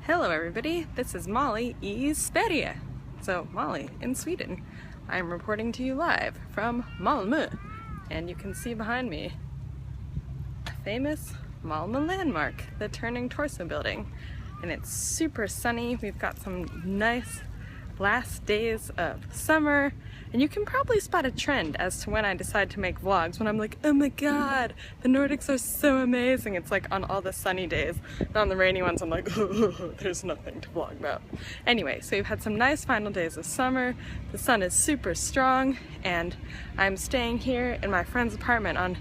Hello everybody, this is Molly i Sverige. So Molly in Sweden. I'm reporting to you live from Malmö, and you can see behind me a famous Malmö landmark, the Turning Torso building. And it's super sunny. We've got some nice last days of summer, and you can probably spot a trend as to when I decide to make vlogs, when I'm like, oh my god, the Nordics are so amazing. It's like on all the sunny days, and on the rainy ones I'm like, oh, there's nothing to vlog about. Anyway, so we've had some nice final days of summer, the sun is super strong, and I'm staying here in my friend's apartment on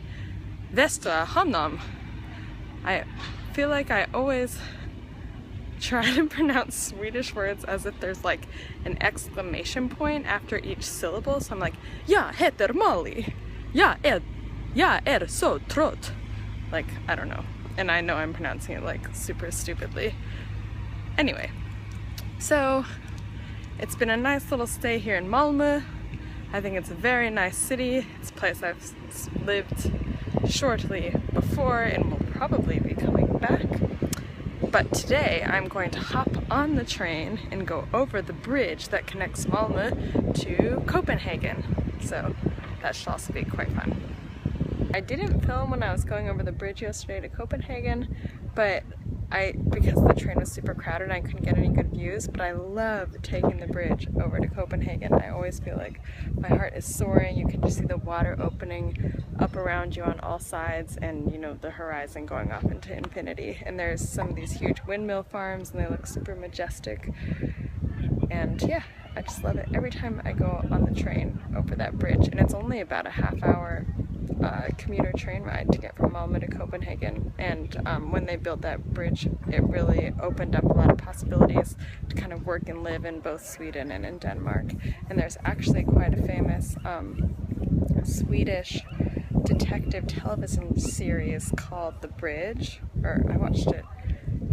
Västra Hamnam. I feel like I always try to pronounce Swedish words as if there's like an exclamation point after each syllable. So I'm like, jag heter Molly. Jag är så trött. Like, I don't know. And I know I'm pronouncing it like super stupidly. Anyway, so it's been a nice little stay here in Malmö. I think it's a very nice city. It's a place I've lived shortly before and will probably be coming back. But today I'm going to hop on the train and go over the bridge that connects Malmö to Copenhagen. So that should also be quite fun. I didn't film when I was going over the bridge yesterday to Copenhagen, but because the train was super crowded I couldn't get any good views, but I love taking the bridge over to Copenhagen. I always feel like my heart is soaring. You can just see the water opening up around you on all sides, and you know, the horizon going off into infinity. And there's some of these huge windmill farms and they look super majestic. And yeah, I just love it every time I go on the train over that bridge. And it's only about a half-hour commuter train ride to get from Malmö to Copenhagen. And when they built that bridge, it really opened up a lot of possibilities to kind of work and live in both Sweden and in Denmark. And there's actually quite a famous Swedish detective television series called The Bridge, or I watched it.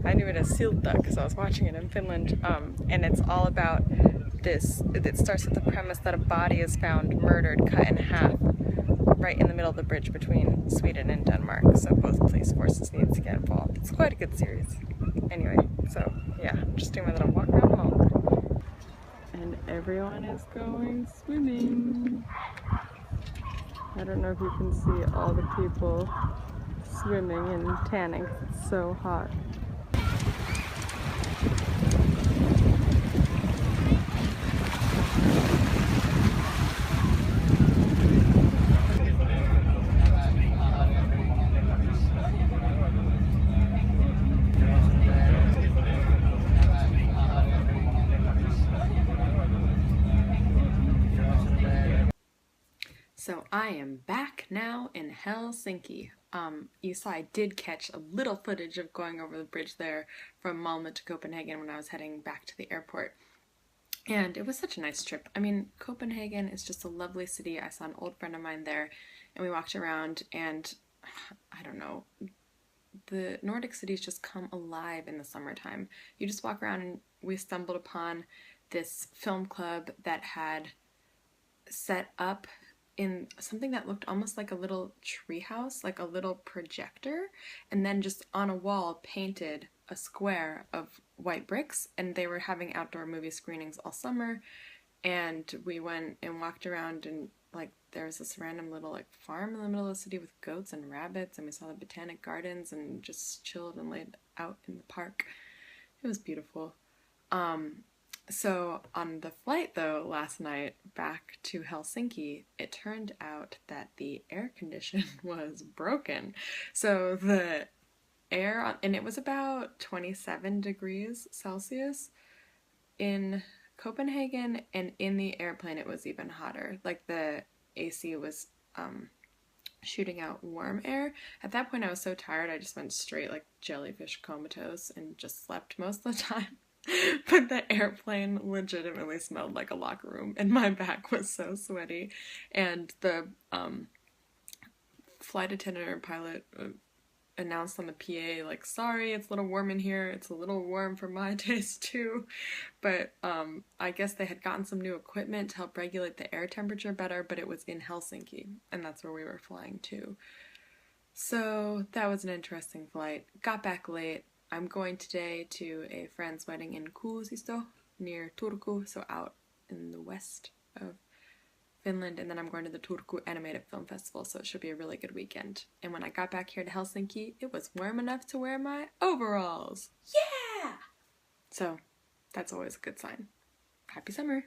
I knew it as Silta because I was watching it in Finland, and it's all about this. It starts with the premise that a body is found murdered, cut in half, right in the middle of the bridge between Sweden and Denmark, so both police forces need to get involved. It's quite a good series. Anyway, so yeah, I'm just doing my little walk around Malmö. And everyone is going swimming. I don't know if you can see all the people swimming and tanning. It's so hot. So I am back now in Helsinki. You saw I did catch a little footage of going over the bridge there from Malmö to Copenhagen when I was heading back to the airport. And it was such a nice trip. I mean, Copenhagen is just a lovely city. I saw an old friend of mine there and we walked around, and I don't know, the Nordic cities just come alive in the summertime. You just walk around, and we stumbled upon this film club that had set up in something that looked almost like a little treehouse, like a little projector, and then just on a wall painted a square of white bricks, and they were having outdoor movie screenings all summer. And we went and walked around, and like there was this random little like farm in the middle of the city with goats and rabbits, and we saw the botanic gardens and just chilled and laid out in the park. It was beautiful. So on the flight though last night back to Helsinki, it turned out that the air condition was broken. So the air, and it was about 27 degrees Celsius in Copenhagen, and in the airplane it was even hotter. Like the AC was shooting out warm air. At that point I was so tired I just went straight like jellyfish comatose and just slept most of the time. But the airplane legitimately smelled like a locker room, and my back was so sweaty. And the flight attendant or pilot announced on the PA, like, sorry, it's a little warm in here. It's a little warm for my taste too. But I guess they had gotten some new equipment to help regulate the air temperature better, but it was in Helsinki, and that's where we were flying to. So that was an interesting flight. Got back late. I'm going today to a friend's wedding in Kuusisto near Turku, so out in the west of Finland, and then I'm going to the Turku Animated Film Festival, so it should be a really good weekend. And when I got back here to Helsinki, it was warm enough to wear my overalls. Yeah! So, that's always a good sign. Happy summer!